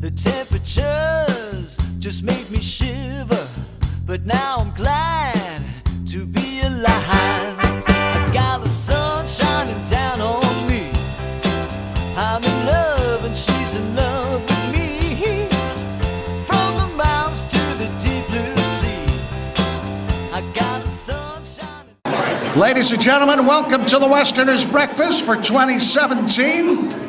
The temperatures just made me shiver, but now I'm glad to be alive. I got the sun shining down on me. I'm in love and she's in love with me. From the mountains to the deep blue sea, I got the sun shining. Ladies and gentlemen, welcome to the Westerners Breakfast for 2017.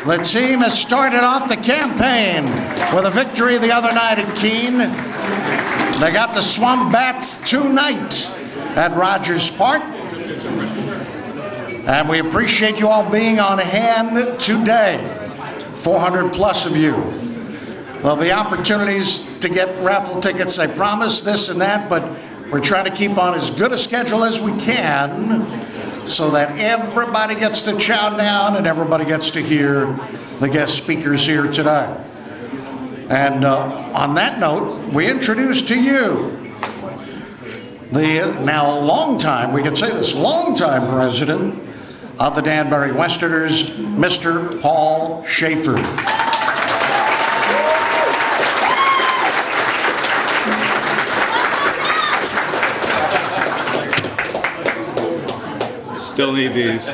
The team has started off the campaign with a victory the other night at Keene. They got the Swamp Bats tonight at Rogers Park. And we appreciate you all being on hand today, 400 plus of you. There'll be opportunities to get raffle tickets, I promise, this and that, but we're trying to keep on as good a schedule as we can so that everybody gets to chow down and everybody gets to hear the guest speakers here today. And on that note, we introduce to you the now longtime, we can say this, longtime president of the Danbury Westerners, Mr. Paul Schaefer. Still need these.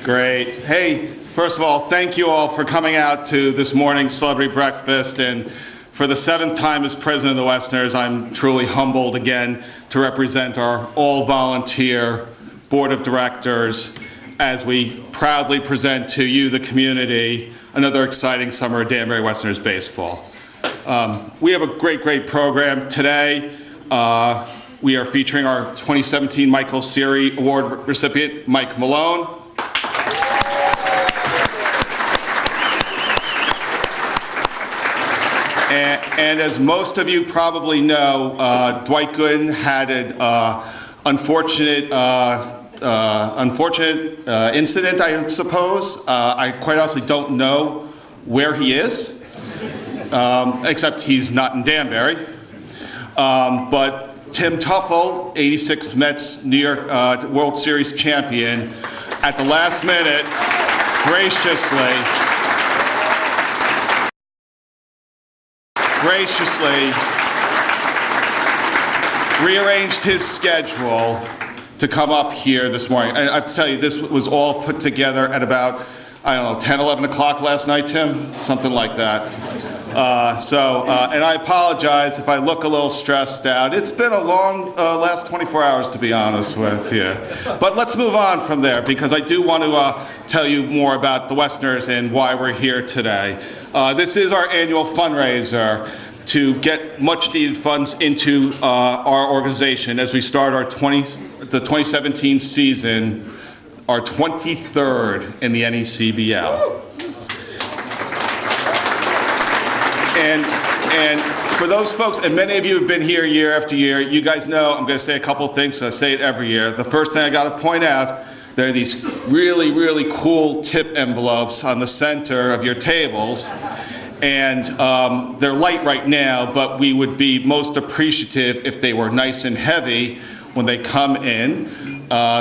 Great. Hey, first of all, thank you all for coming out to this morning's celebrity breakfast. And for the 7th time as president of the Westerners, I'm truly humbled again to represent our all-volunteer board of directors as we proudly present to you, the community, another exciting summer of Danbury Westerners baseball. We have a great program today. We are featuring our 2017 Michael Seary Award recipient, Mike Malone. And as most of you probably know, Dwight Gooden had an unfortunate incident, I suppose. I quite honestly don't know where he is, except he's not in Danbury. But Tim Tuefel, 86 Mets New York World Series champion, at the last minute, graciously rearranged his schedule to come up here this morning. And I have to tell you, this was all put together at about, I don't know, 10, 11 o'clock last night, Tim? Something like that. And I apologize if I look a little stressed out. It's been a long last 24 hours, to be honest with you. But let's move on from there, because I do want to tell you more about the Westerners and why we're here today. This is our annual fundraiser to get much-needed funds into our organization as we start the 2017 season, our 23rd in the NECBL. And for those folks, and many of you have been here year after year, you guys know I'm going to say a couple of things, so I say it every year. The first thing I got to point out, there are these really cool tip envelopes on the center of your tables. And they're light right now, but we would be most appreciative if they were nice and heavy when they come in.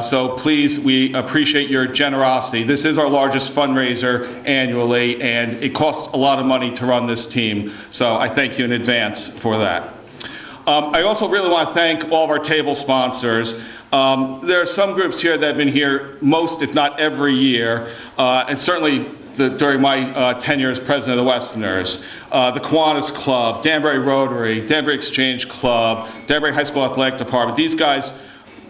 So please, we appreciate your generosity. This is our largest fundraiser annually, and it costs a lot of money to run this team. So I thank you in advance for that. I also really want to thank all of our table sponsors. There are some groups here that have been here most, if not every year, and certainly during my tenure as president of the Westerners. The Kiwanis Club, Danbury Rotary, Danbury Exchange Club, Danbury High School Athletic Department. These guys,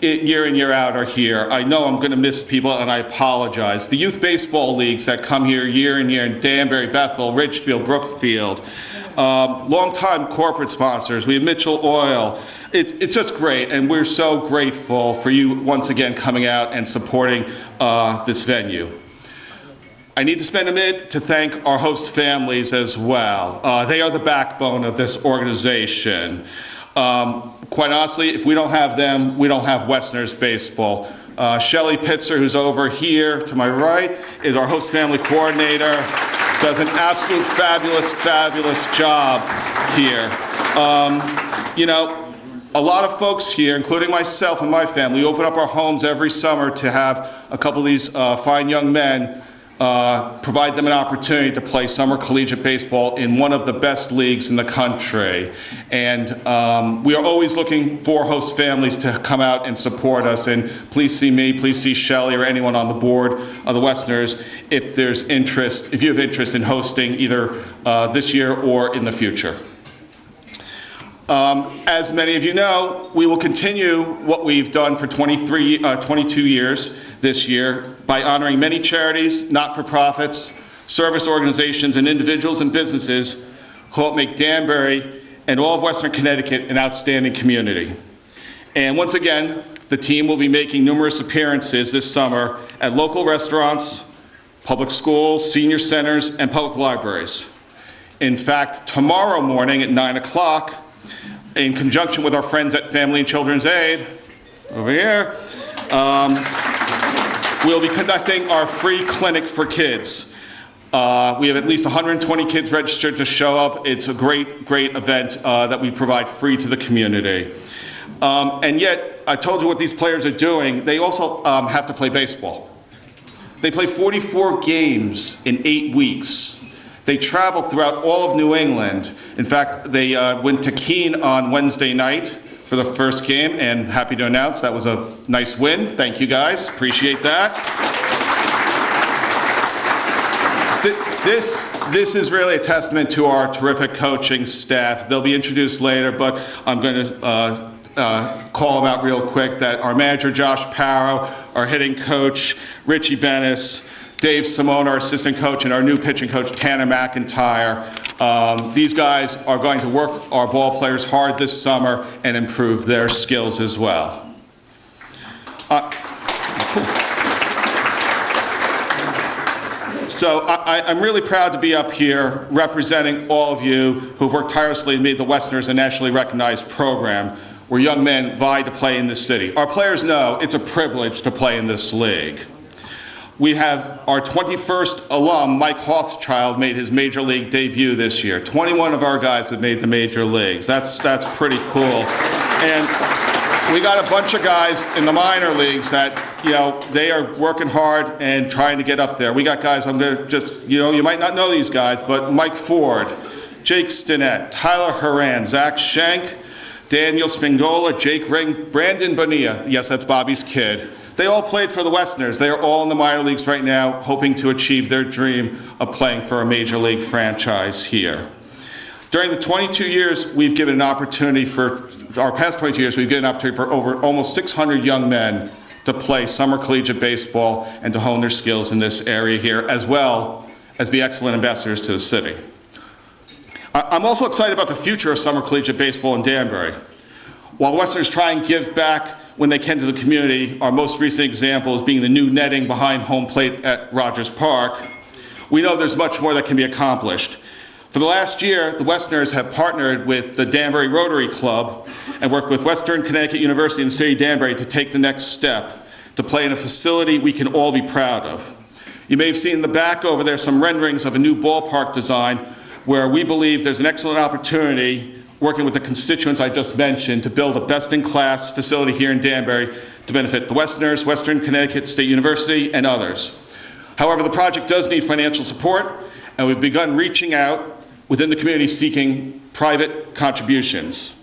year in, year out, are here. I know I'm going to miss people, and I apologize. The youth baseball leagues that come here year in, year in Danbury, Bethel, Ridgefield, Brookfield. Long-time corporate sponsors. We have Mitchell Oil. It's just great, and we're so grateful for you once again coming out and supporting this venue. I need to spend a minute to thank our host families as well. They are the backbone of this organization. Quite honestly, if we don't have them, we don't have Westerners baseball. Shelly Pitzer, who's over here to my right, is our host family coordinator. Does an absolute fabulous job here. You know, a lot of folks here, including myself and my family, open up our homes every summer to have a couple of these fine young men provide them an opportunity to play summer collegiate baseball in one of the best leagues in the country. And we are always looking for host families to come out and support us. And please see me, please see Shelley or anyone on the board of the Westerners if there's interest, if you have interest in hosting either this year or in the future. As many of you know, we will continue what we've done for 22 years this year by honoring many charities, not-for-profits, service organizations, and individuals and businesses who help make Danbury and all of Western Connecticut an outstanding community. And once again, the team will be making numerous appearances this summer at local restaurants, public schools, senior centers, and public libraries. In fact, tomorrow morning at 9 o'clock, in conjunction with our friends at Family and Children's Aid, over here, we'll be conducting our free clinic for kids. We have at least 120 kids registered to show up. It's a great, great event that we provide free to the community. And yet, I told you what these players are doing. They also have to play baseball. They play 44 games in 8 weeks. They travel throughout all of New England. In fact, they went to Keene on Wednesday night for the first game, and happy to announce that was a nice win. Thank you guys, appreciate that. This is really a testament to our terrific coaching staff. They'll be introduced later, but I'm going to call them out real quick, that our manager, Josh Parrow, our hitting coach, Richie Bennis, Dave Simone, our assistant coach, and our new pitching coach, Tanner McIntyre. These guys are going to work our ball players hard this summer and improve their skills as well. So I'm really proud to be up here representing all of you who've worked tirelessly and made the Westerners a nationally recognized program where young men vie to play in this city. Our players know it's a privilege to play in this league. We have our 21st alum, Mike Hothschild, made his major league debut this year. 21 of our guys have made the major leagues. That's pretty cool. And we got a bunch of guys in the minor leagues that, you know, they are working hard and trying to get up there. We got guys, I'm gonna just, you know, you might not know these guys, but Mike Ford, Jake Stinnett, Tyler Horan, Zach Schenk, Daniel Spingola, Jake Ring, Brandon Bonilla. Yes, that's Bobby's kid. They all played for the Westerners. They are all in the minor leagues right now, hoping to achieve their dream of playing for a major league franchise here. During the 22 years, we've given an opportunity for, our past 22 years, we've given an opportunity for over almost 600 young men to play summer collegiate baseball and to hone their skills in this area here, as well as be excellent ambassadors to the city. I'm also excited about the future of summer collegiate baseball in Danbury. While the Westerners try and give back when they can to the community, our most recent example is being the new netting behind home plate at Rogers Park. We know there's much more that can be accomplished. For the last year, the Westerners have partnered with the Danbury Rotary Club and worked with Western Connecticut University and the city of Danbury to take the next step to play in a facility we can all be proud of. You may have seen in the back over there some renderings of a new ballpark design where we believe there's an excellent opportunity working with the constituents I just mentioned to build a best-in-class facility here in Danbury to benefit the Westerners, Western Connecticut State University, and others. However, the project does need financial support, and we've begun reaching out within the community seeking private contributions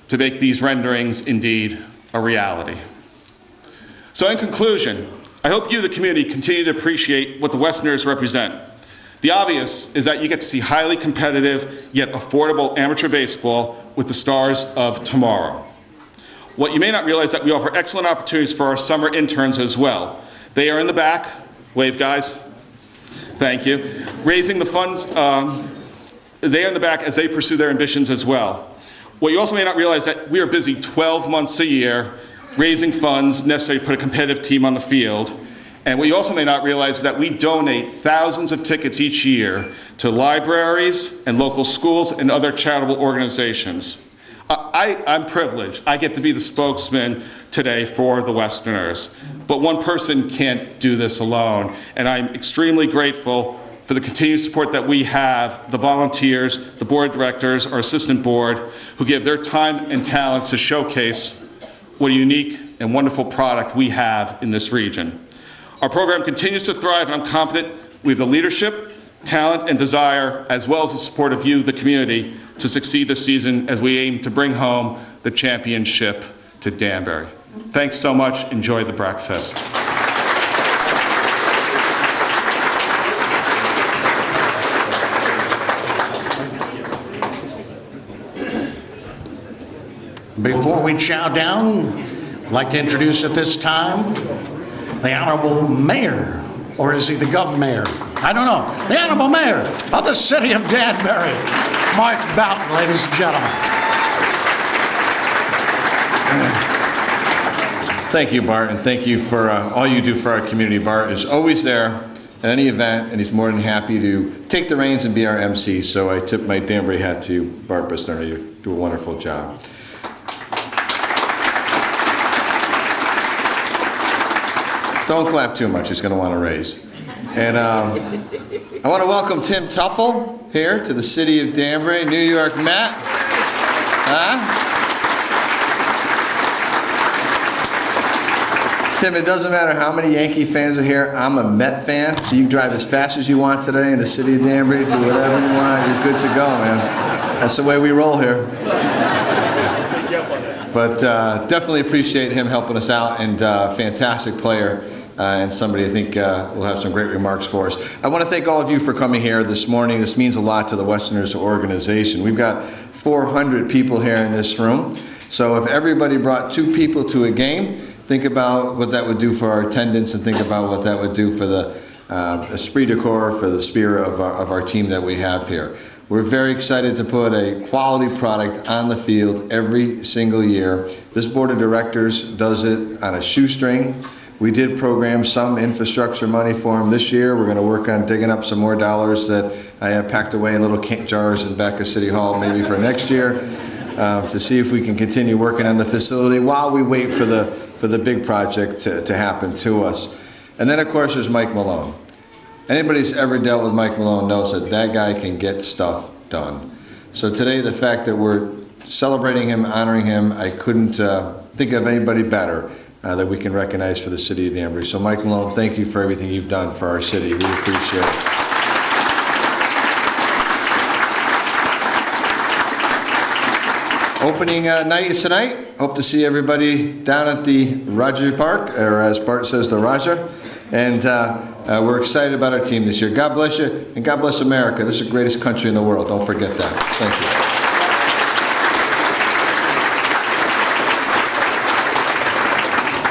to make these renderings indeed a reality. So in conclusion, I hope you, the community, continue to appreciate what the Westerners represent. The obvious is that you get to see highly competitive yet affordable amateur baseball with the stars of tomorrow. What you may not realize is that we offer excellent opportunities for our summer interns as well. They are in the back. Wave, guys. Thank you. Raising the funds, they are in the back as they pursue their ambitions as well. What you also may not realize is that we are busy 12 months a year raising funds necessary to put a competitive team on the field. And what you also may not realize is that we donate thousands of tickets each year to libraries and local schools and other charitable organizations. I'm privileged. I get to be the spokesman today for the Westerners. But one person can't do this alone. And I'm extremely grateful for the continued support that we have, the volunteers, the board of directors, our assistant board, who give their time and talents to showcase what a unique and wonderful product we have in this region. Our program continues to thrive, and I'm confident We have the leadership, talent, and desire, as well as the support of you, the community, to succeed this season as we aim to bring home the championship to Danbury. Thanks so much. Enjoy the breakfast. Before we chow down, I'd like to introduce at this time the Honorable Mayor, or is he the Gov-Mayor? I don't know. The Honorable Mayor of the City of Danbury, Mark Boughton, ladies and gentlemen. Thank you, Bart, and thank you for all you do for our community. Bart is always there at any event, and he's more than happy to take the reins and be our MC, so I tip my Danbury hat to you, Bart Bristner. You do a wonderful job. Don't clap too much, he's going to want to raise. And I want to welcome Tim Tuefel here to the City of Danbury, New York Met. Tim, it doesn't matter how many Yankee fans are here. I'm a Met fan, so you can drive as fast as you want today in the City of Danbury, do whatever you want. You're good to go, man. That's the way we roll here. But definitely appreciate him helping us out, and fantastic player. And somebody I think will have some great remarks for us. I want to thank all of you for coming here this morning. This means a lot to the Westerners organization. We've got 400 people here in this room. So if everybody brought 2 people to a game, think about what that would do for our attendance, and think about what that would do for the esprit de corps, for the spirit of our team that we have here. We're very excited to put a quality product on the field every single year. This board of directors does it on a shoestring. We did program some infrastructure money for them this year. We're going to work on digging up some more dollars that I have packed away in little jars in back of City Hall, maybe for next year, to see if we can continue working on the facility while we wait for the big project to happen to us. And then, of course, there's Mike Malone. Anybody who's ever dealt with Mike Malone knows that that guy can get stuff done. So today, the fact that we're celebrating him, honoring him, I couldn't think of anybody better that we can recognize for the City of Danbury. So Mike Malone, thank you for everything you've done for our city. We appreciate it. Opening night is tonight. Hope to see everybody down at the Rogers Park, or as Bart says, the Raja. And we're excited about our team this year. God bless you, and God bless America. This is the greatest country in the world. Don't forget that. Thank you.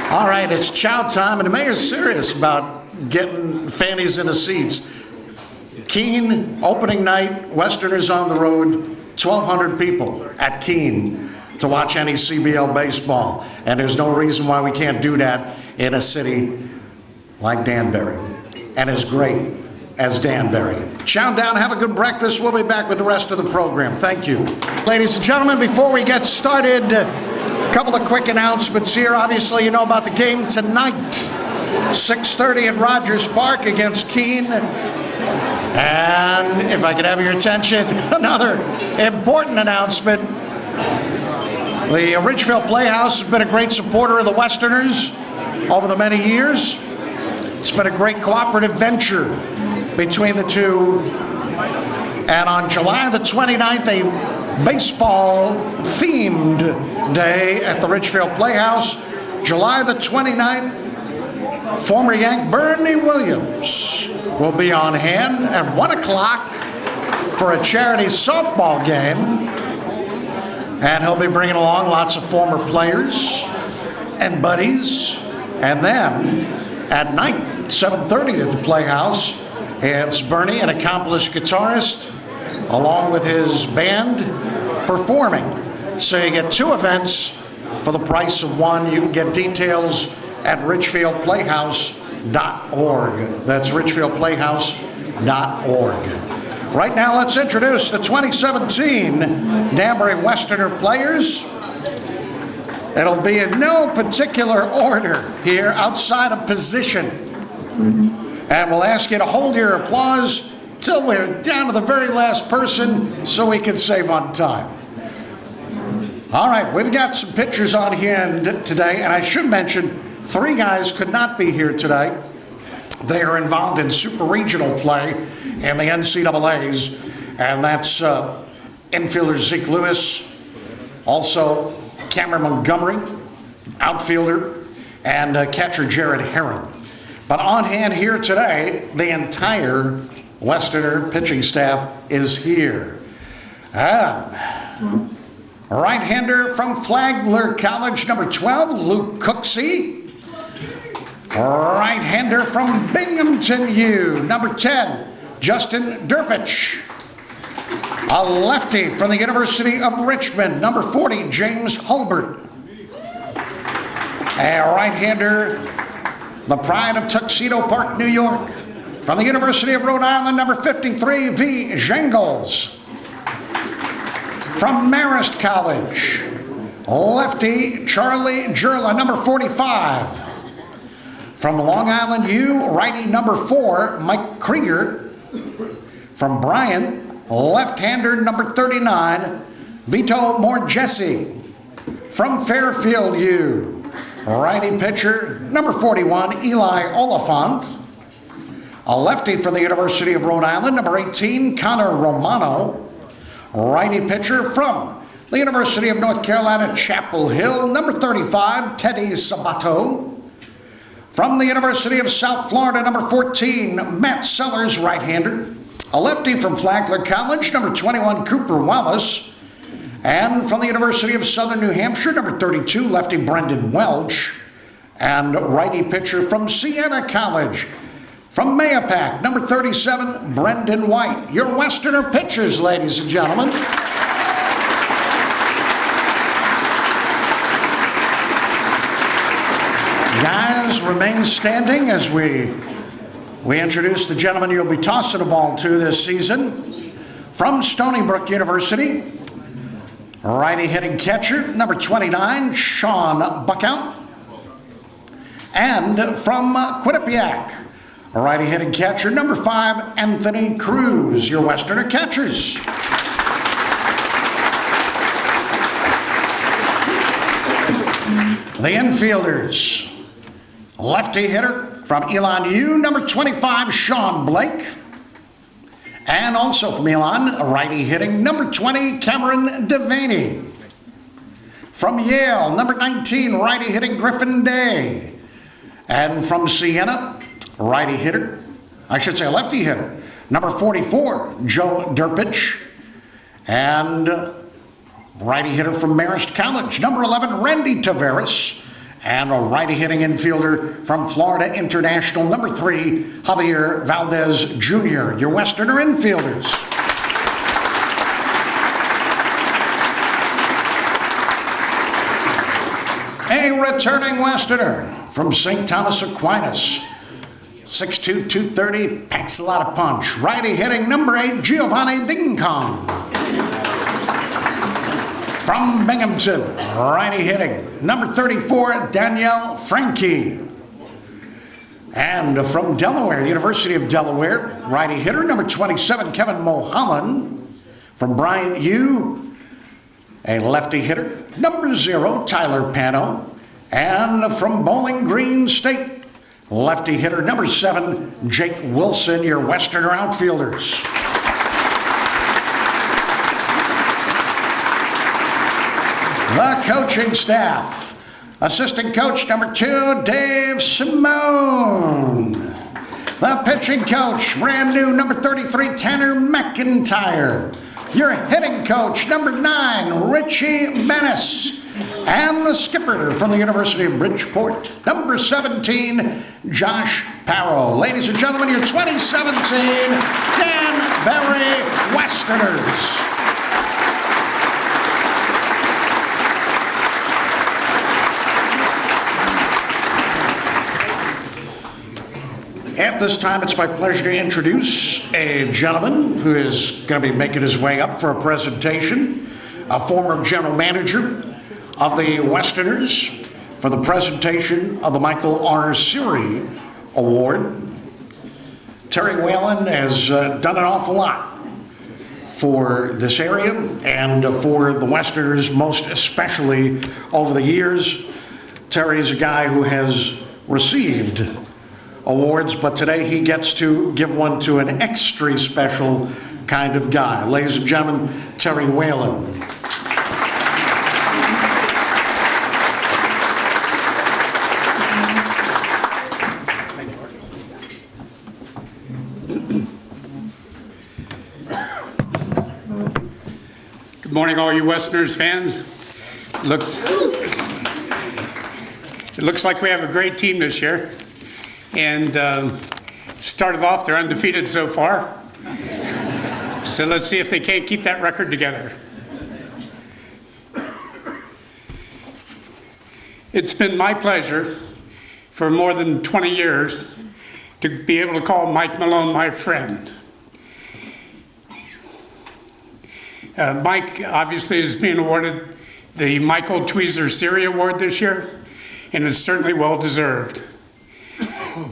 All right, it's chow time, and the mayor's serious about getting fannies in the seats. Keene, opening night, Westerners on the road, 1,200 people at Keene to watch any CBL baseball. And there's no reason why we can't do that in a city like Danbury, and as great as Danbury. Chow down, have a good breakfast. We'll be back with the rest of the program. Thank you. Ladies and gentlemen, before we get started, a couple of quick announcements here. Obviously, you know about the game tonight, 6:30 at Rogers Park against Keene. And if I could have your attention, another important announcement. The Ridgefield Playhouse has been a great supporter of the Westerners over the many years. It's been a great cooperative venture between the two. And on July the 29th, a baseball-themed day at the Ridgefield Playhouse. July the 29th, former Yank Bernie Williams will be on hand at 1 o'clock for a charity softball game. And he'll be bringing along lots of former players and buddies. And then at night, 7:30 at the Playhouse, it's Bernie, an accomplished guitarist, along with his band, performing. So you get 2 events for the price of 1. You can get details at richfieldplayhouse.org. That's richfieldplayhouse.org. Right now, let's introduce the 2017 Danbury Westerner players. It'll be in no particular order here outside of position. And we'll ask you to hold your applause till we're down to the very last person so we can save on time. All right, we've got some pictures on here today, and I should mention 3 guys could not be here today. They are involved in super regional play in the NCAAs, and that's infielder Zeke Lewis, also Cameron Montgomery, outfielder, and catcher Jared Herron. But on hand here today, the entire Westerner pitching staff is here. And right-hander from Flagler College, number 12, Luke Cooksey. Right-hander from Binghamton U, number 10, Justin Durpich. A lefty from the University of Richmond, number 40, James Hulbert. A right-hander, the pride of Tuxedo Park, New York, from the University of Rhode Island, number 53, V. Jengels. From Marist College, lefty Charlie Jurla, number 45. From Long Island U, righty number 4, Mike Krieger. From Bryan, left-hander number 39, Vito Morgesi. From Fairfield U, righty pitcher number 41, Eli Oliphant. A lefty from the University of Rhode Island, number 18, Connor Romano. Righty pitcher from the University of North Carolina, Chapel Hill, number 35, Teddy Sabato. From the University of South Florida, number 14, Matt Sellers, right-hander. A lefty from Flagler College, number 21, Cooper Wallace. And from the University of Southern New Hampshire, number 32, lefty Brendan Welch. And righty pitcher from Siena College. From Mayapack, number 37, Brendan White. Your Westerner pitchers, ladies and gentlemen. Guys, remain standing as we introduce the gentleman you'll be tossing a ball to this season. From Stony Brook University, righty hitting catcher, number 29, Sean Buckout. And from Quinnipiac, righty hitting catcher, number 5, Anthony Cruz. Your Westerner catchers. The infielders. Lefty hitter from Elon U, number 25, Sean Blake. And also from Elon, righty hitting, number 20, Cameron Devaney. From Yale, number 19, righty hitting, Griffin Day. And from Siena, righty hitter, I should say lefty hitter, number 44, Joe Durpich. And righty hitter from Marist College, number 11, Randy Tavares. And a righty hitting infielder from Florida International, number 3, Javier Valdez Jr. Your Westerner infielders. A returning Westerner from St. Thomas Aquinas. 6'2", 230, packs a lot of punch. Righty hitting, number 8, Giovanni Dingkong. From Binghamton, righty hitting, number 34, Danielle Frankie. And from Delaware, University of Delaware, righty hitter, number 27, Kevin Mulholland. From Bryant U, a lefty hitter, number 0, Tyler Pano. And from Bowling Green State, lefty hitter, number 7, Jake Wilson, your Westerner outfielders. The coaching staff. Assistant coach number 2, Dave Simone. The pitching coach, brand new, number 33, Tanner McIntyre. Your hitting coach, number 9, Richie Menace. And the skipper from the University of Bridgeport, number 17, Josh Parrow. Ladies and gentlemen, your 2017 Danbury Westerners. At this time, it's my pleasure to introduce a gentleman who is going to be making his way up for a presentation, a former general manager of the Westerners, for the presentation of the Michael R. Seary Award. Terry Whalen has done an awful lot for this area and for the Westerners, most especially over the years. Terry is a guy who has received awards, but today he gets to give one to an extra special kind of guy. Ladies and gentlemen, Terry Whalen. Good morning, all you Westerners fans. It looks like we have a great team this year. And started off, they're undefeated so far. So let's see if they can't keep that record together. It's been my pleasure for more than 20 years to be able to call Mike Malone my friend. Mike obviously is being awarded the Michael Tweezer Siri Award this year, and it's certainly well deserved.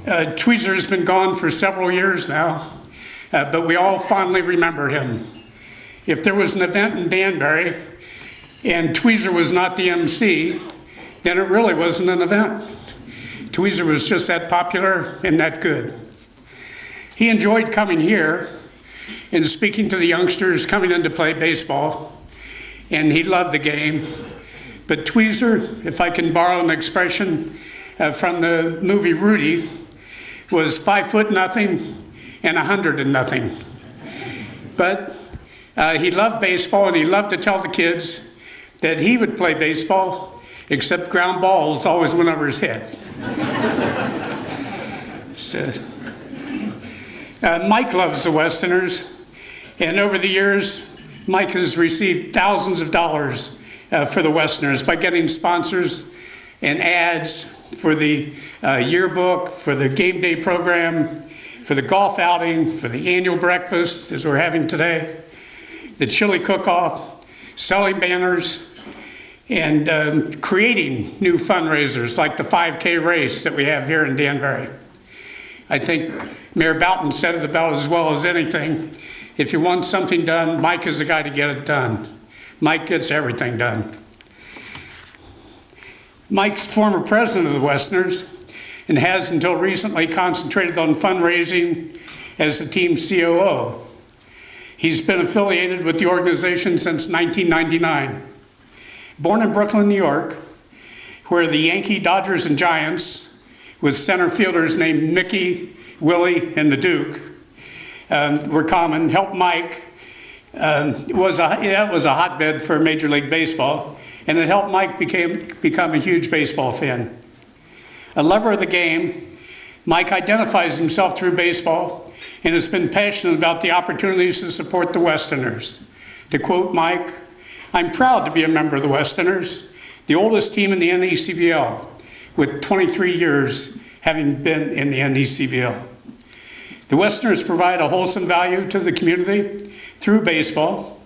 Tweezer has been gone for several years now, but we all fondly remember him. If there was an event in Danbury and Tweezer was not the MC, then it really wasn't an event. Tweezer was just that popular and that good. He enjoyed coming here and speaking to the youngsters coming in to play baseball, and he loved the game. But Tweezer, if I can borrow an expression from the movie Rudy, was 5'0" and 100 But he loved baseball, and he loved to tell the kids that he would play baseball, except ground balls always went over his head. So, Mike loves the Westerners, and over the years, Mike has received thousands of dollars for the Westerners by getting sponsors and ads for the yearbook, for the game day program, for the golf outing, for the annual breakfast, as we're having today, the chili cook-off, selling banners, and creating new fundraisers like the 5K race that we have here in Danbury. I think Mayor Boughton said it about as well as anything. If you want something done, Mike is the guy to get it done. Mike gets everything done. Mike's former president of the Westerners and has until recently concentrated on fundraising as the team's COO. He's been affiliated with the organization since 1999. Born in Brooklyn, New York, where the Yankee, Dodgers, and Giants, with center fielders named Mickey, Willie, and the Duke, were common, helped Mike. That was a hotbed for Major League Baseball, and it helped Mike become a huge baseball fan. A lover of the game, Mike identifies himself through baseball and has been passionate about the opportunities to support the Westerners. To quote Mike, "I'm proud to be a member of the Westerners, the oldest team in the NECBL, with 23 years having been in the NECBL. The Westerners provide a wholesome value to the community through baseball.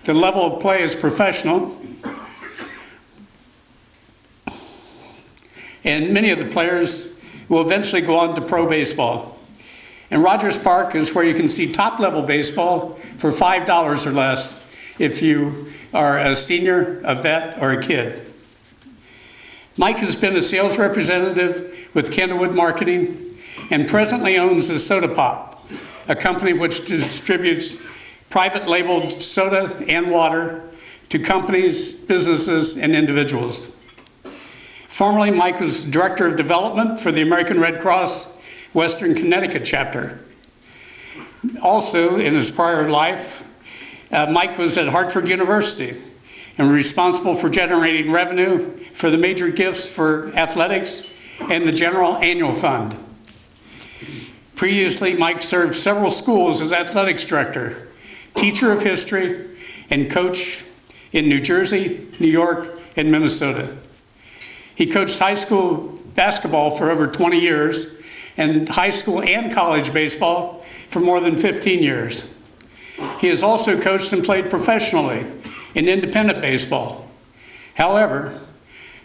The level of play is professional, and many of the players will eventually go on to pro baseball. And Rogers Park is where you can see top-level baseball for $5 or less if you are a senior, a vet, or a kid." Mike has been a sales representative with Kenwood Marketing and presently owns the Soda Pop, a company which distributes private labeled soda and water to companies, businesses, and individuals. Formerly, Mike was Director of Development for the American Red Cross Western Connecticut chapter. Also, in his prior life, Mike was at Hartford University and responsible for generating revenue for the major gifts for athletics and the general annual fund. Previously, Mike served several schools as athletics director, teacher of history, and coach in New Jersey, New York, and Minnesota. He coached high school basketball for over 20 years and high school and college baseball for more than 15 years. He has also coached and played professionally in independent baseball. However,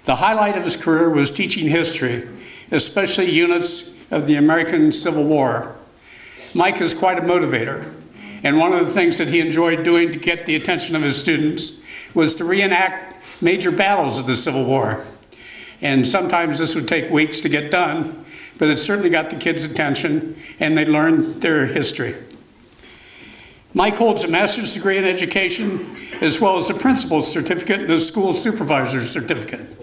the highlight of his career was teaching history, especially units of the American Civil War. Mike is quite a motivator, and one of the things that he enjoyed doing to get the attention of his students was to reenact major battles of the Civil War. And sometimes this would take weeks to get done, but it certainly got the kids' attention and they learned their history. Mike holds a master's degree in education as well as a principal's certificate and a school supervisor's certificate.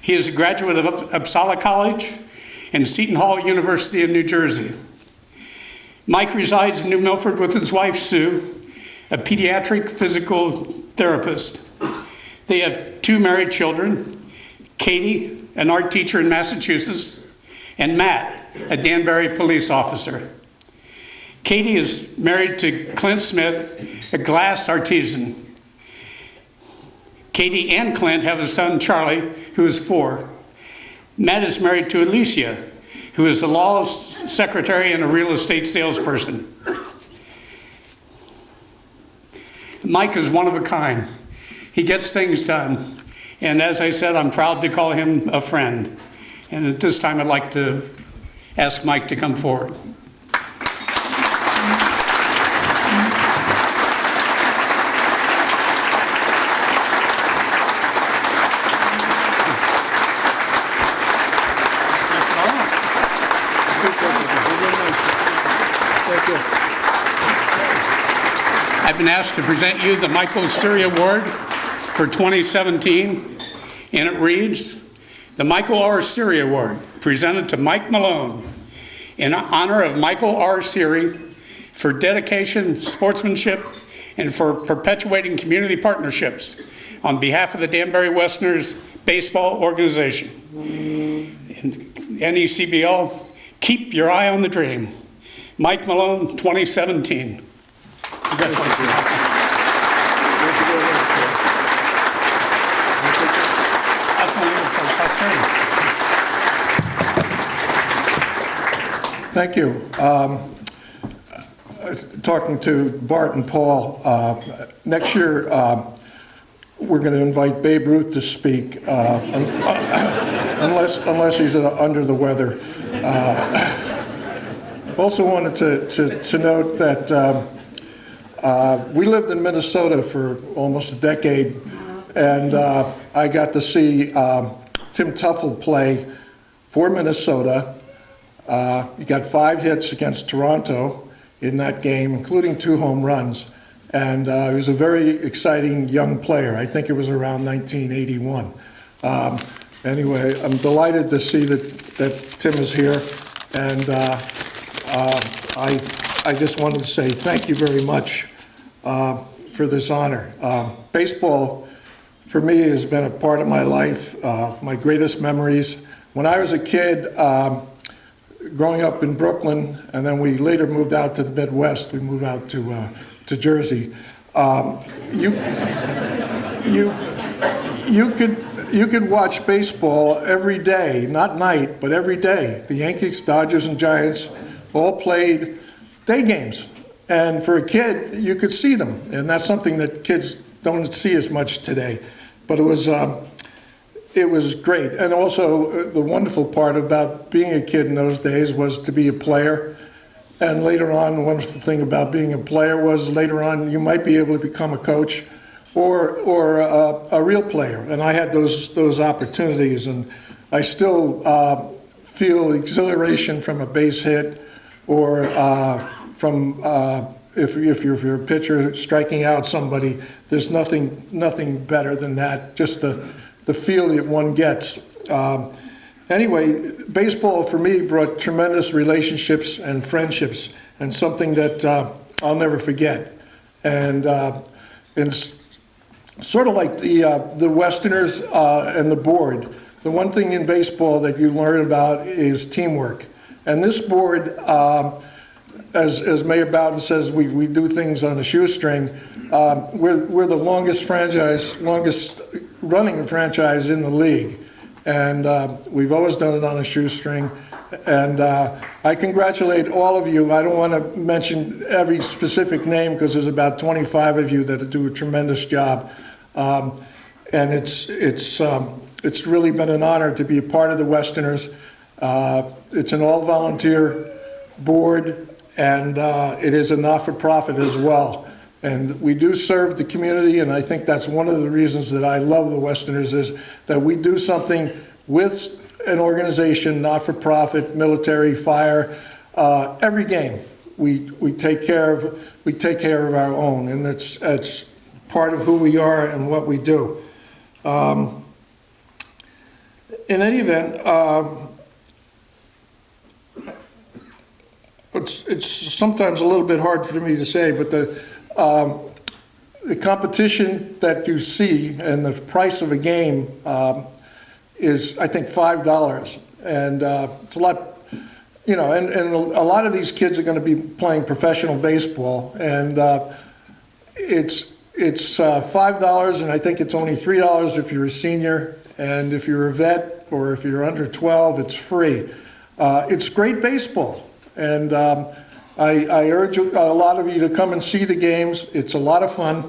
He is a graduate of Uppsala College and Seton Hall University in New Jersey. Mike resides in New Milford with his wife, Sue, a pediatric physical therapist. They have 2 married children, Katie, an art teacher in Massachusetts, and Matt, a Danbury police officer. Katie is married to Clint Smith, a glass artisan. Katie and Clint have a son, Charlie, who is 4. Matt is married to Alicia, who is a law secretary and a real estate salesperson. Mike is one of a kind. He gets things done. And as I said, I'm proud to call him a friend. And at this time, I'd like to ask Mike to come forward. I've been asked to present you the Michael Siri Award for 2017, and it reads, the Michael R. Siri Award, presented to Mike Malone in honor of Michael R. Siri for dedication, sportsmanship, and for perpetuating community partnerships on behalf of the Danbury Westerners baseball organization. And NECBL, keep your eye on the dream. Mike Malone, 2017. Thank you. Talking to Bart and Paul, next year we're going to invite Babe Ruth to speak, unless he's under the weather. Also wanted to note that we lived in Minnesota for almost a decade, and I got to see Tim Tuefel play for Minnesota. He got 5 hits against Toronto in that game, including 2 home runs. And he was a very exciting young player. I think it was around 1981. Anyway, I'm delighted to see that Tim is here. And I just wanted to say thank you very much for this honor. Baseball, for me, has been a part of my life, my greatest memories. When I was a kid, growing up in Brooklyn, and then we later moved out to the Midwest. We moved out to Jersey. You could watch baseball every day, not night, but every day. The Yankees, Dodgers, and Giants all played day games, and for a kid, you could see them, and that's something that kids don't see as much today. But it was great. And also, the wonderful part about being a kid in those days was to be a player. And later on, the wonderful thing about being a player was later on you might be able to become a coach or a real player. And I had those opportunities. And I still feel exhilaration from a base hit or from if you're a pitcher striking out somebody. There's nothing better than that. Just the feel that one gets. Anyway, baseball for me brought tremendous relationships and friendships, and something that I'll never forget. And it's sort of like the Westerners and the board. The one thing in baseball that you learn about is teamwork. And this board, as Mayor Bowden says, we do things on a shoestring. We're the longest running franchise in the league. And we've always done it on a shoestring. And I congratulate all of you. I don't want to mention every specific name because there's about 25 of you that do a tremendous job. And it's really been an honor to be a part of the Westerners. It's an all-volunteer board, and it is a not-for-profit as well. And we do serve the community, and I think that's one of the reasons that I love the Westerners is that we do something with an organization, not-for-profit, military, fire, every game we take care of our own, and it's part of who we are and what we do. In any event, it's sometimes a little bit hard for me to say, but the competition that you see and the price of a game is, I think, $5, and it's a lot. You know, and a lot of these kids are going to be playing professional baseball, and it's $5, and I think it's only $3 if you're a senior, and if you're a vet or if you're under 12, it's free. It's great baseball, and I urge a lot of you to come and see the games. It's a lot of fun,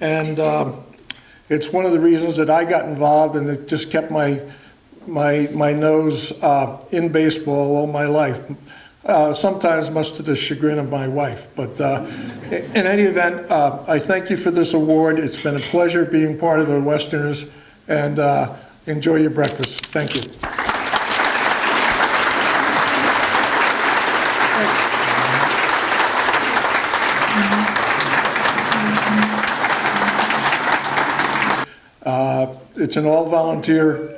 and it's one of the reasons that I got involved, and it just kept my nose in baseball all my life, sometimes much to the chagrin of my wife. But in any event, I thank you for this award. It's been a pleasure being part of the Westerners, and enjoy your breakfast. Thank you. It's an all-volunteer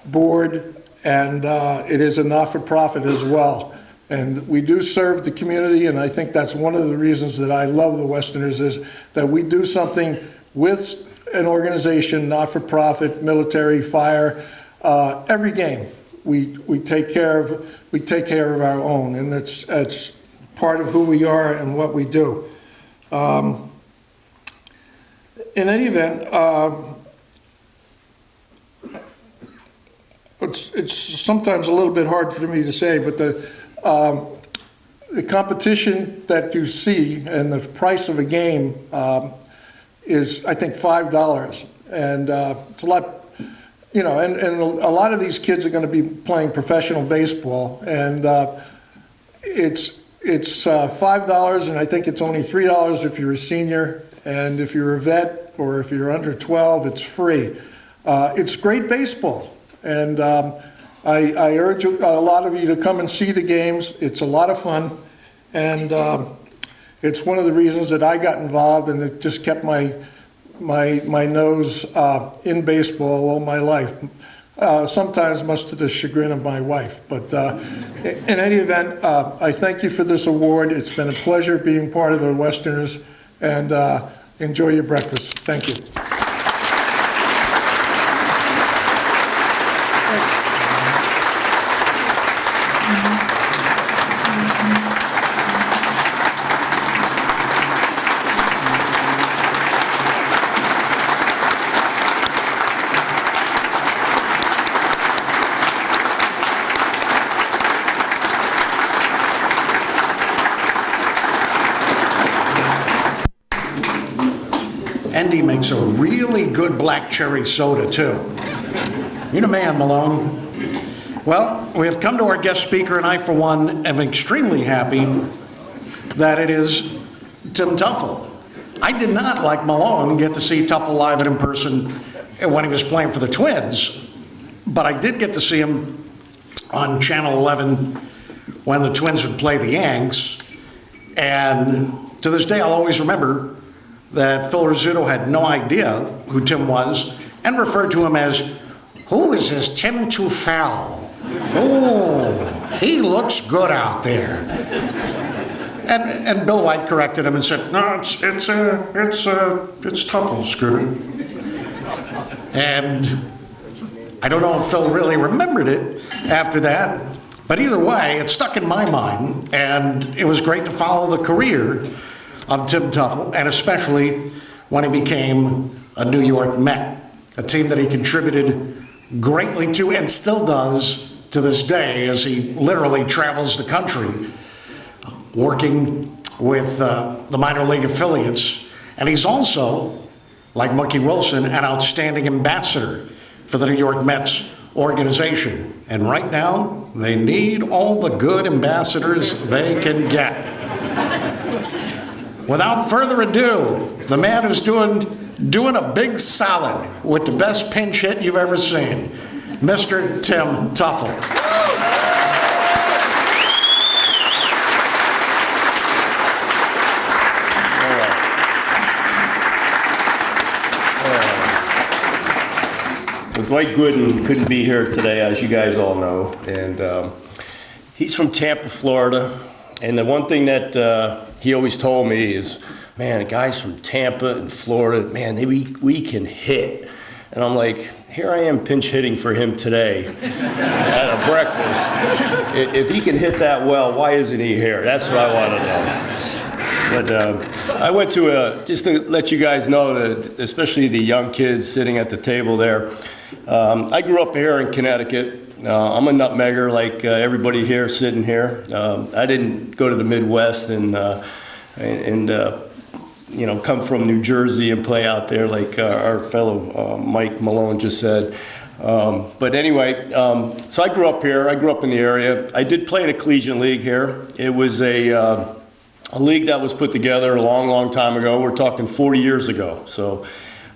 board, and it is a not-for-profit as well. And we do serve the community, and I think that's one of the reasons that I love the Westerners, is that we do something with an organization, not-for-profit, military, fire, every game we take care of our own, and it's part of who we are and what we do. In any event, it's sometimes a little bit hard for me to say, but the competition that you see and the price of a game is, I think, $5, and it's a lot. You know, and a lot of these kids are going to be playing professional baseball, and it's $5, and I think it's only $3 if you're a senior, and if you're a vet or if you're under 12, it's free. It's great baseball. And I urge a lot of you to come and see the games. It's a lot of fun, and it's one of the reasons that I got involved, and it just kept my nose in baseball all my life, sometimes much to the chagrin of my wife. But in any event, I thank you for this award. It's been a pleasure being part of the Westerners, and enjoy your breakfast. Thank you. Andy makes a really good black cherry soda, too. You're the man, Malone. Well, we have come to our guest speaker, and I, for one, am extremely happy that it is Tim Tuefel. I did not, like Malone, get to see Tuefel live and in person when he was playing for the Twins, but I did get to see him on Channel 11 when the Twins would play the Yanks, and to this day I'll always remember that Phil Rizzuto had no idea who Tim was and referred to him as, "Who is this Tim Tuefel? Oh, he looks good out there." And Bill White corrected him and said, "No, it's Tuefel, Scooter." And I don't know if Phil really remembered it after that, but either way, it stuck in my mind, and it was great to follow the career of Tim Tuefel, and especially when he became a New York Met, a team that he contributed greatly to and still does to this day, as he literally travels the country working with the minor league affiliates. And he's also, like Mookie Wilson, an outstanding ambassador for the New York Mets organization. And right now, they need all the good ambassadors they can get. Without further ado, the man who's doing a big solid with the best pinch hit you've ever seen. Mr. Tim Tuefel. Dwight Gooden couldn't be here today, as you guys all know, and he's from Tampa, Florida, and the one thing that he always told me is, man, guys from Tampa and Florida, man, we can hit. And I'm like, here I am pinch hitting for him today at a breakfast. If he can hit that well, why isn't he here? That's what I want to know. But I went to just to let you guys know that, especially the young kids sitting at the table there, I grew up here in Connecticut. I'm a nutmegger like everybody here sitting here. I didn't go to the Midwest and come from New Jersey and play out there like our fellow Mike Malone just said. But anyway, so I grew up here. I grew up in the area. I did play in a collegiate league here. It was a league that was put together a long, long time ago. We're talking 40 years ago. So,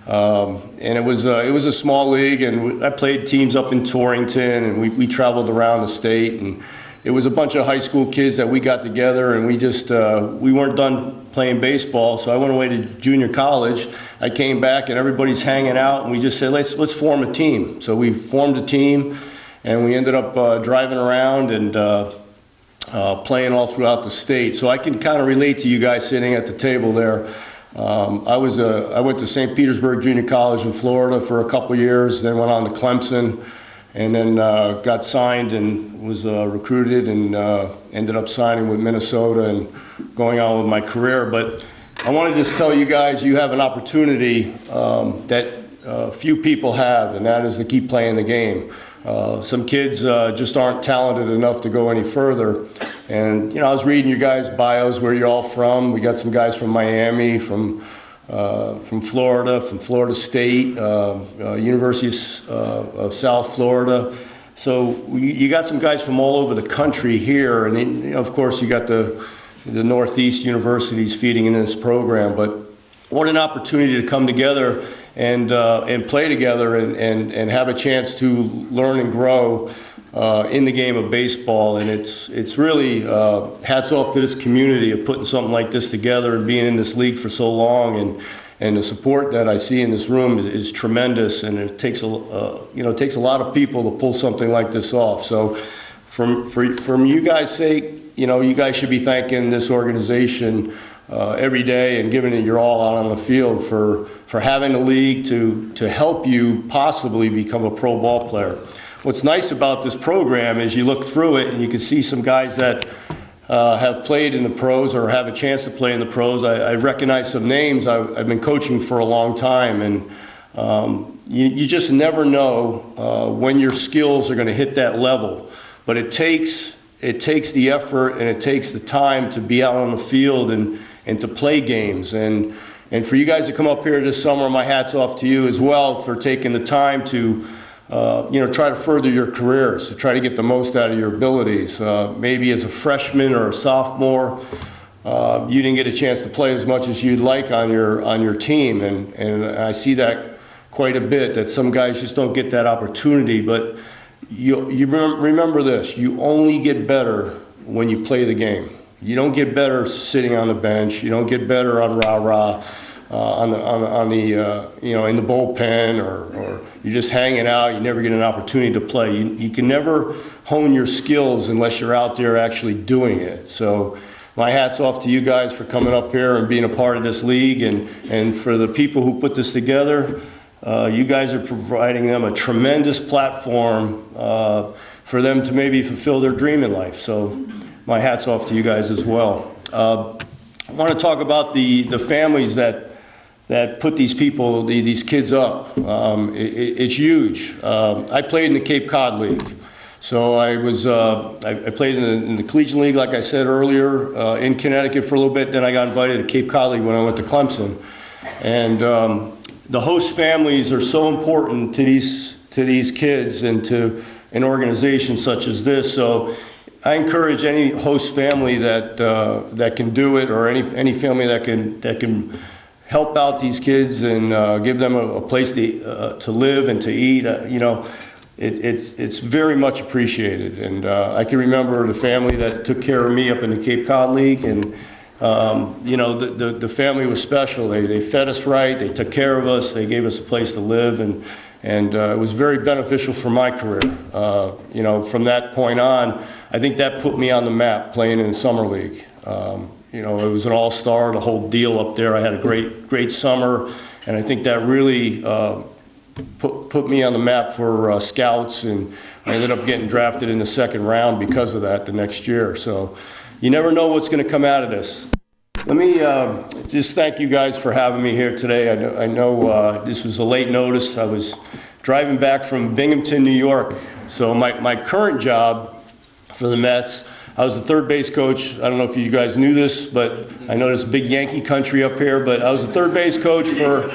and it was a small league, and I played teams up in Torrington, and we traveled around the state, and it was a bunch of high school kids that we got together, and we just we weren't done playing baseball, so I went away to junior college. I came back, and everybody's hanging out, and we just said, let's form a team. So we formed a team, and we ended up driving around and playing all throughout the state. So I can kind of relate to you guys sitting at the table there. I went to St. Petersburg Junior College in Florida for a couple years, then went on to Clemson, and then got signed and was recruited and ended up signing with Minnesota and going on with my career. But I want to just tell you guys, you have an opportunity that few people have, and that is to keep playing the game. Some kids just aren't talented enough to go any further. And, I was reading your guys' bios, where you're all from. We got some guys from Miami, from Florida, from Florida State, University of South Florida. So you got some guys from all over the country here. And, of course, you got the Northeast universities feeding in this program. But what an opportunity to come together and play together and have a chance to learn and grow in the game of baseball. And it's really hats off to this community of putting something like this together and being in this league for so long. And the support that I see in this room is tremendous. And it takes takes a lot of people to pull something like this off. So from you guys' sake, you guys should be thanking this organization every day and giving it your all out on the field for having a league to help you possibly become a pro ball player. What's nice about this program is you look through it and you can see some guys that have played in the pros or have a chance to play in the pros. I recognize some names. I've been coaching for a long time, and you just never know when your skills are going to hit that level. But it takes the effort and it takes the time to be out on the field and to play games. And for you guys to come up here this summer, my hat's off to you as well for taking the time to try to further your careers, to try to get the most out of your abilities. Maybe as a freshman or a sophomore, you didn't get a chance to play as much as you'd like on your team, and I see that quite a bit, that some guys just don't get that opportunity. But you remember this: you only get better when you play the game. You don't get better sitting on the bench. You don't get better on rah-rah. In the bullpen, or you're just hanging out, you never get an opportunity to play. You can never hone your skills unless you're out there actually doing it. So my hat's off to you guys for coming up here and being a part of this league, and for the people who put this together. You guys are providing them a tremendous platform for them to maybe fulfill their dream in life. So my hat's off to you guys as well. I want to talk about the families that put these kids up. It's huge. I played in the Cape Cod League. So I played in the Collegiate League, like I said earlier, in Connecticut for a little bit. Then I got invited to Cape Cod League when I went to Clemson. And the host families are so important to these kids and to an organization such as this. So I encourage any host family that can do it, or any family that can help out these kids and give them a place to live and to eat. it's very much appreciated. And I can remember the family that took care of me up in the Cape Cod League, and you know, the family was special. They fed us right, they took care of us, they gave us a place to live, and it was very beneficial for my career. You know, from that point on, I think that put me on the map playing in the summer league. You know, it was an all-star, the whole deal up there. I had a great summer, and I think that really put me on the map for scouts, and I ended up getting drafted in the second round because of that the next year. So you never know what's going to come out of this. Let me just thank you guys for having me here today. I know this was a late notice. I was driving back from Binghamton, New York. So my current job for the Mets, I was the third base coach. I don't know if you guys knew this, but I know there's big Yankee country up here, but I was the third base coach for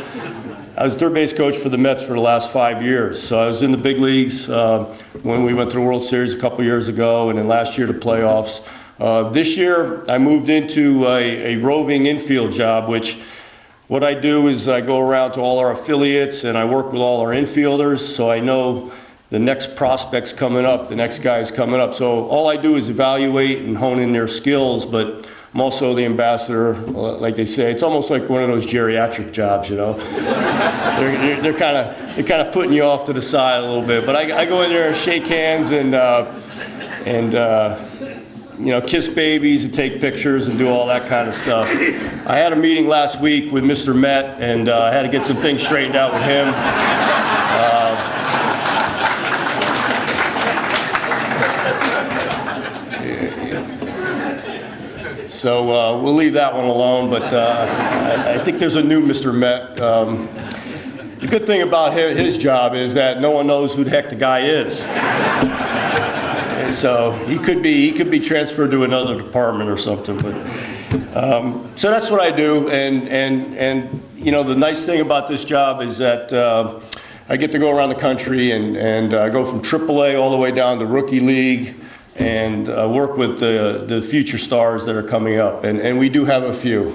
the Mets for the last 5 years. So I was in the big leagues when we went to the World Series a couple years ago, and then last year the playoffs. This year I moved into a roving infield job, which what I do is I go around to all our affiliates and I work with all our infielders, so I know the next prospect's coming up, the next guy's coming up. So all I do is evaluate and hone in their skills, but I'm also the ambassador, like they say. It's almost like one of those geriatric jobs, you know. They're kind of putting you off to the side a little bit, but I go in there and shake hands and you know, kiss babies and take pictures and do all that kind of stuff. I had a meeting last week with Mr. Met, and I had to get some things straightened out with him. So we'll leave that one alone, but I think there's a new Mr. Met. The good thing about his job is that no one knows who the heck the guy is. And so he could be transferred to another department or something. But so that's what I do, and you know, the nice thing about this job is that I get to go around the country and go from AAA all the way down to Rookie League, and work with the future stars that are coming up. And we do have a few.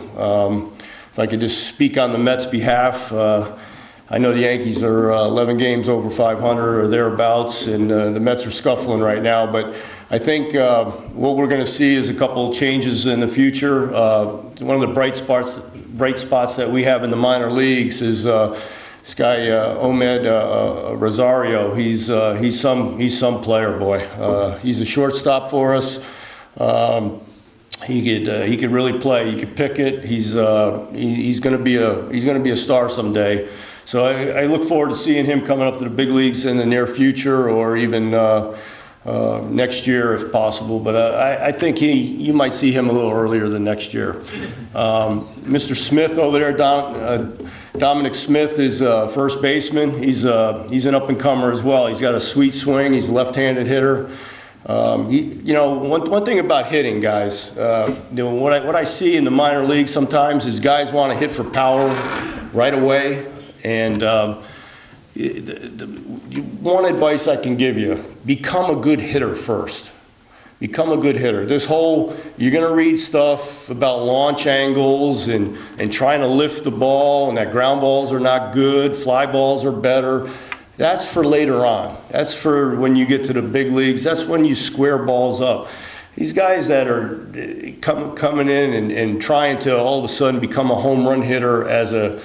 If I could just speak on the Mets' behalf, I know the Yankees are 11 games over 500 or thereabouts, and the Mets are scuffling right now. But I think what we're going to see is a couple of changes in the future. One of the bright spots that we have in the minor leagues is this guy Ahmed Rosario. He's some player, boy. He's a shortstop for us. He could really play. He could pick it. He's going to be a star someday. So I look forward to seeing him coming up to the big leagues in the near future, or even next year if possible. But I think you might see him a little earlier than next year. Mr. Smith over there, Dominic Smith is first baseman. He's an up-and-comer as well. He's got a sweet swing. He's a left-handed hitter. You know, one thing about hitting, guys, what I see in the minor leagues sometimes is guys want to hit for power right away. And one advice I can give you, become a good hitter first. Become a good hitter. This whole, you're going to read stuff about launch angles and trying to lift the ball, and that ground balls are not good, fly balls are better. That's for later on. That's for when you get to the big leagues. That's when you square balls up. These guys that are coming in and trying to all of a sudden become a home run hitter as a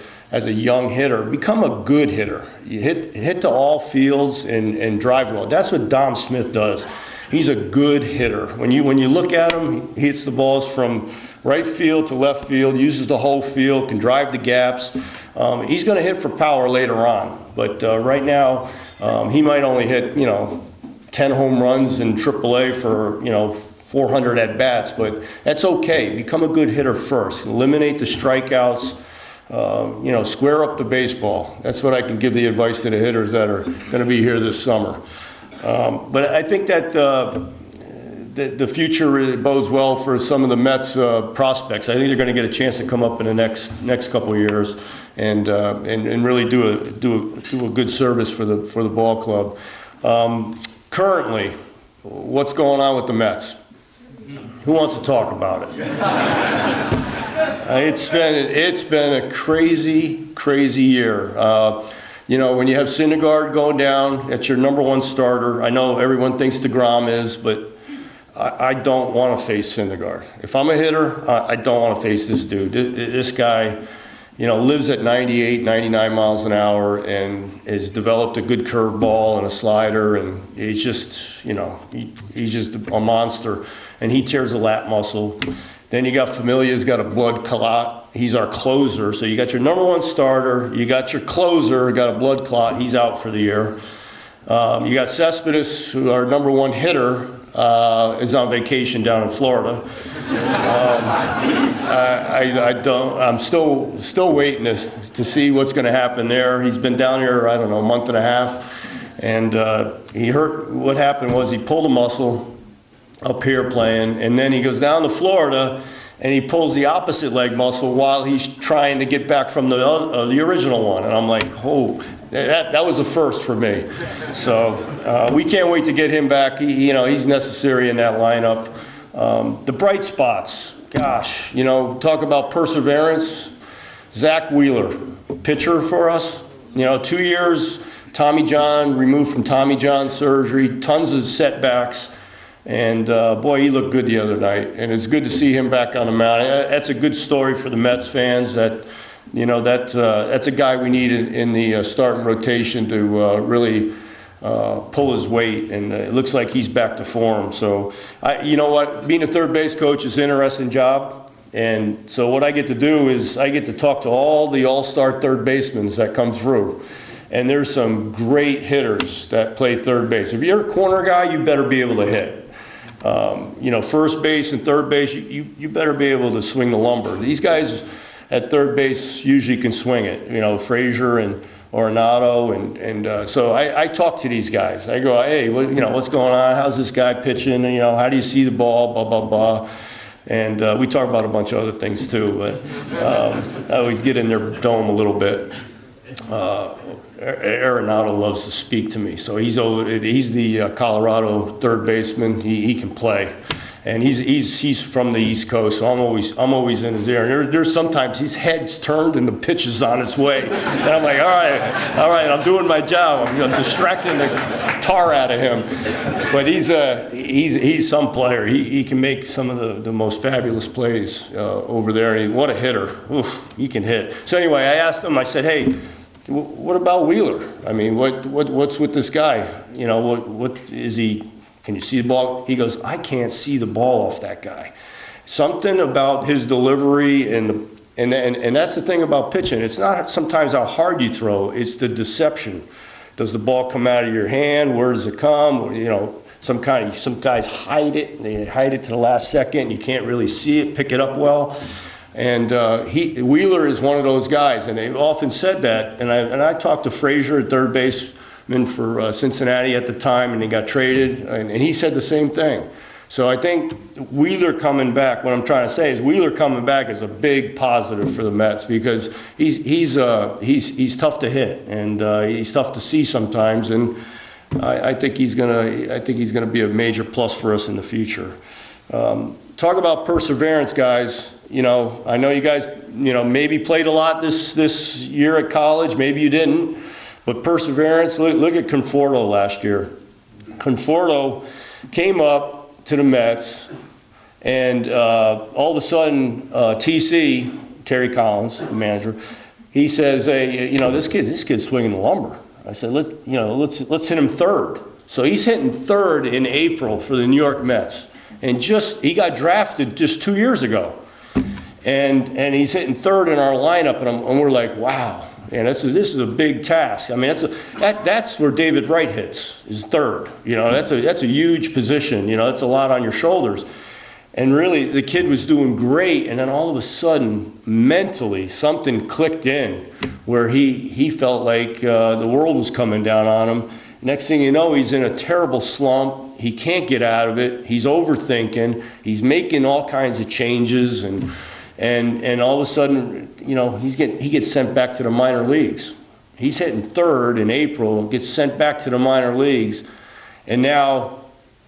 young hitter, become a good hitter. You hit to all fields and drive well. That's what Dom Smith does. He's a good hitter. When you look at him, he hits the balls from right field to left field, uses the whole field, can drive the gaps. He's going to hit for power later on, but right now he might only hit 10 home runs in AAA for 400 at bats, but that's okay. Become a good hitter first. Eliminate the strikeouts. Square up the baseball. That's what I can give the advice to the hitters that are going to be here this summer. But I think that the future really bodes well for some of the Mets prospects. I think they're going to get a chance to come up in the next couple of years and really do a good service for the ball club. Currently, what's going on with the Mets? Who wants to talk about it? It's been a crazy year. You know, when you have Syndergaard going down, that's your number one starter. I know everyone thinks DeGrom is, but I don't want to face Syndergaard. If I'm a hitter, I don't want to face this dude. This guy, you know, lives at 98, 99 miles an hour and has developed a good curveball and a slider, and he's just, you know, he's just a monster. And he tears the lat muscle. Then you got Familia's got a blood clot. He's our closer. So you got your number one starter. You got your closer, got a blood clot. He's out for the year. You got Cespedes, who our number one hitter, is on vacation down in Florida. I'm still waiting to see what's going to happen there. He's been down here, I don't know, a month and a half. And he hurt. What happened was he pulled a muscle up here playing, and then he goes down to Florida and he pulls the opposite leg muscle while he's trying to get back from the original one. And I'm like, oh, that was a first for me. So we can't wait to get him back. He's necessary in that lineup. The bright spots, gosh, talk about perseverance. Zach Wheeler, pitcher for us. 2 years, Tommy John, removed from Tommy John surgery, tons of setbacks. And boy, he looked good the other night, and it's good to see him back on the mound. That's a good story for the Mets fans. That's a guy we need in the starting rotation to really pull his weight, and it looks like he's back to form. So, you know what? Being a third base coach is an interesting job, and so what I get to do is I get to talk to all the all-star third basemen that come through. And there's some great hitters that play third base. If you're a corner guy, you better be able to hit. First base and third base, you better be able to swing the lumber. These guys at third base usually can swing it. Frazier and Arenado, and so I talk to these guys. I go, hey, what's going on? How's this guy pitching? How do you see the ball? Blah blah blah. And we talk about a bunch of other things too, but I always get in their dome a little bit. Arenado loves to speak to me, so he's the Colorado third baseman. He can play, and he's from the East Coast, so I'm always in his ear. And there's sometimes his head's turned and the pitch is on its way, and I'm like, all right, I'm doing my job. I'm distracting the tar out of him. But he's some player. He can make some of the most fabulous plays over there. And what a hitter! Oof, he can hit. So anyway, I asked him. I said, hey, what about Wheeler? I mean, what's with this guy? What is he? Can you see the ball? He goes, I can't see the ball off that guy. Something about his delivery and that's the thing about pitching. It's not sometimes how hard you throw. It's the deception. Does the ball come out of your hand? Where does it come? Some guys hide it. They hide it to the last second. You can't really see it, pick it up well. And Wheeler is one of those guys, and they've often said that. And I talked to Frazier, third baseman for Cincinnati at the time, and he got traded, and he said the same thing. So I think Wheeler coming back, what I'm trying to say is Wheeler coming back is a big positive for the Mets, because he's tough to hit, and he's tough to see sometimes, and I think he's gonna be a major plus for us in the future. Talk about perseverance, guys. I know you guys, maybe played a lot this year at college. Maybe you didn't. But perseverance, look at Conforto last year. Conforto came up to the Mets, and all of a sudden, TC, Terry Collins, the manager, he says, hey, this kid's swinging the lumber. I said, let's hit him third. So he's hitting third in April for the New York Mets. And he got drafted just 2 years ago. And he's hitting third in our lineup, and we're like, wow. And this is a big task. I mean, that's where David Wright hits, is third. That's a huge position. That's a lot on your shoulders. And really, the kid was doing great, and then all of a sudden, mentally, something clicked in where he felt like the world was coming down on him. Next thing you know, he's in a terrible slump. He can't get out of it. He's overthinking. He's making all kinds of changes, and all of a sudden, he gets sent back to the minor leagues. He's hitting third in April, gets sent back to the minor leagues, and now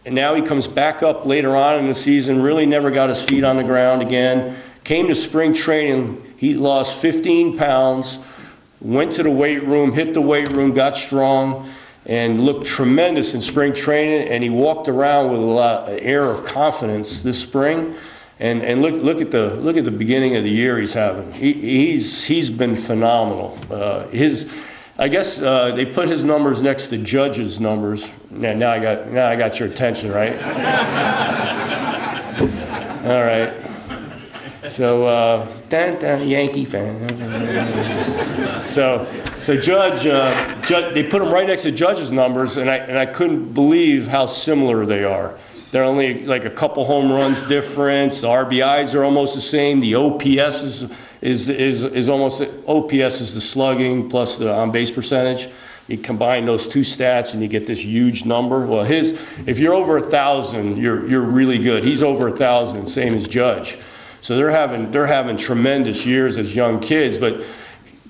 he comes back up later on in the season. Really never got his feet on the ground again. Came to spring training. He lost 15 pounds. went to the weight room, hit the weight room, got strong, and looked tremendous in spring training, and he walked around with an air of confidence this spring. And look at the beginning of the year he's having. He's been phenomenal. I guess they put his numbers next to Judge's numbers. Now I got your attention, right? All right. So Yankee fan. So Judge, they put him right next to Judge's numbers, and I couldn't believe how similar they are. They're only like a couple home runs difference. The RBIs are almost the same. The OPS is almost, OPS is the slugging plus the on-base percentage. You combine those two stats and you get this huge number. Well, if you're over 1,000, you're really good. He's over 1,000, same as Judge. So they're having tremendous years as young kids. But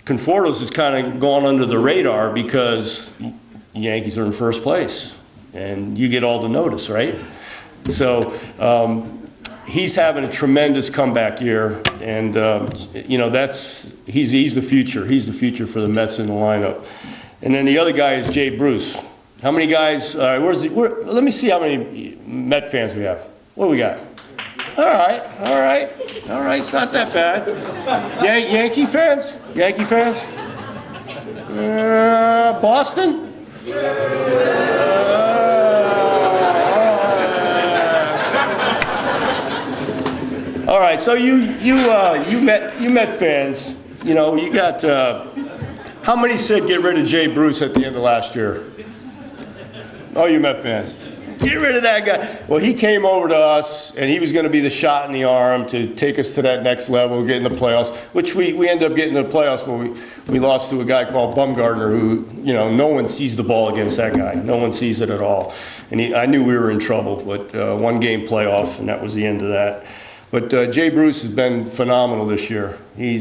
Conforto's is kind of gone under the radar because the Yankees are in first place, and you get all the notice, right? So he's having a tremendous comeback year, and he's the future. He's the future for the Mets in the lineup. And then the other guy is Jay Bruce. How many guys? Let me see how many Met fans we have. What do we got? All right. It's not that bad. Yankee fans? Yankee fans? Boston? All right, so you Met fans, you got, how many said get rid of Jay Bruce at the end of last year? Oh, you Met fans. Get rid of that guy. Well, he came over to us, and he was going to be the shot in the arm to take us to that next level, get in the playoffs, which we ended up getting to the playoffs, but we lost to a guy called Bumgarner, who, no one sees the ball against that guy. No one sees it at all. And I knew we were in trouble, but one-game playoff, and that was the end of that. But Jay Bruce has been phenomenal this year. He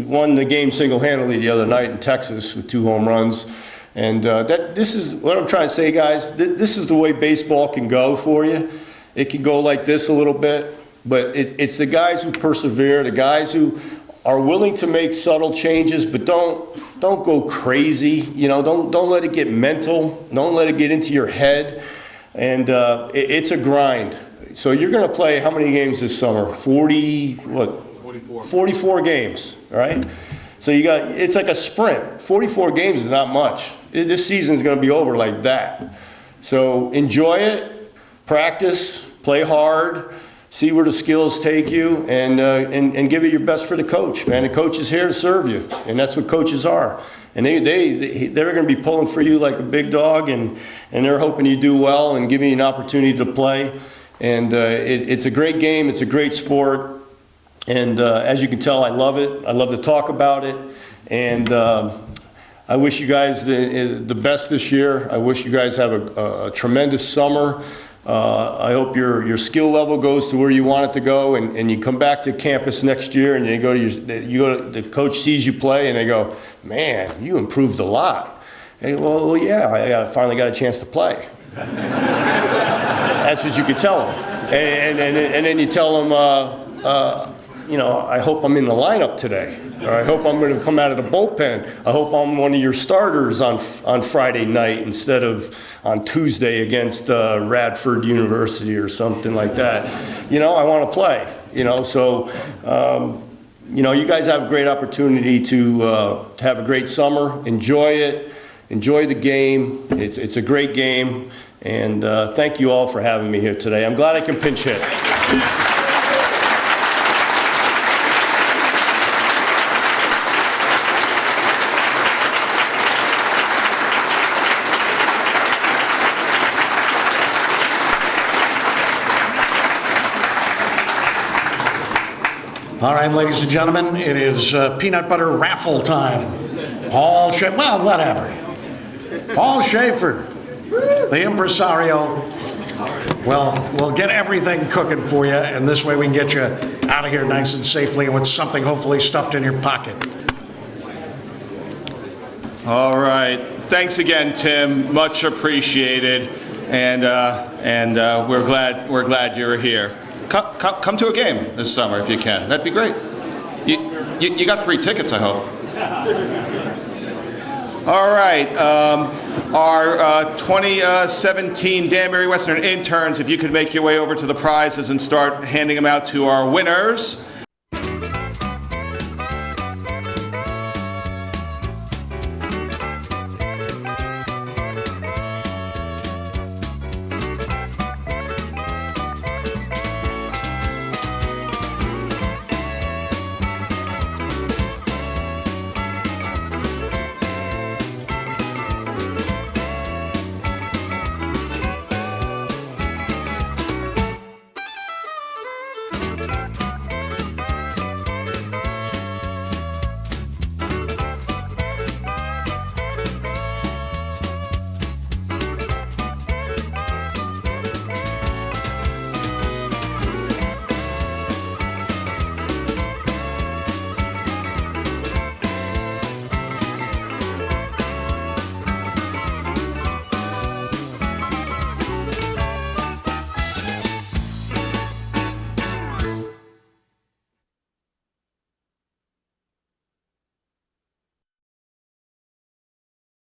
won the game single-handedly the other night in Texas with 2 home runs. And this is what I'm trying to say, guys. This is the way baseball can go for you. It can go like this a little bit, but it's the guys who persevere, the guys who are willing to make subtle changes, but don't go crazy. Don't let it get mental. Don't let it get into your head. And it's a grind. So you're going to play how many games this summer? 44 games, all right? So it's like a sprint. 44 games is not much. This season is going to be over like that. So enjoy it, practice, play hard, see where the skills take you, and give it your best for the coach, man. The coach is here to serve you, and that's what coaches are. And they're going to be pulling for you like a big dog, and they're hoping you do well and giving you an opportunity to play. And it's a great game. It's a great sport. And as you can tell, I love it. I love to talk about it. And I wish you guys the best this year. I wish you guys have a tremendous summer. I hope your skill level goes to where you want it to go, and you come back to campus next year, and the coach sees you play, and they go, man, you improved a lot. Hey, well, yeah, I finally got a chance to play. That's what you could tell them. And then you tell them, I hope I'm in the lineup today, or I hope I'm going to come out of the bullpen. I hope I'm one of your starters on Friday night instead of on Tuesday against Radford University or something like that. I want to play. So you guys have a great opportunity to have a great summer. Enjoy it. Enjoy the game. It's a great game. And thank you all for having me here today. I'm glad I can pinch hit. All right, ladies and gentlemen, it is peanut butter raffle time. Paul Schaefer, well, whatever. Paul Schaefer, the impresario. Well, we'll get everything cooking for you, and this way we can get you out of here nice and safely and with something hopefully stuffed in your pocket. All right. Thanks again, Tim. Much appreciated, and we're glad you're here. Come to a game this summer if you can. That'd be great. You got free tickets, I hope. All right. Our 2017 Danbury Western interns, if you could make your way over to the prizes and start handing them out to our winners.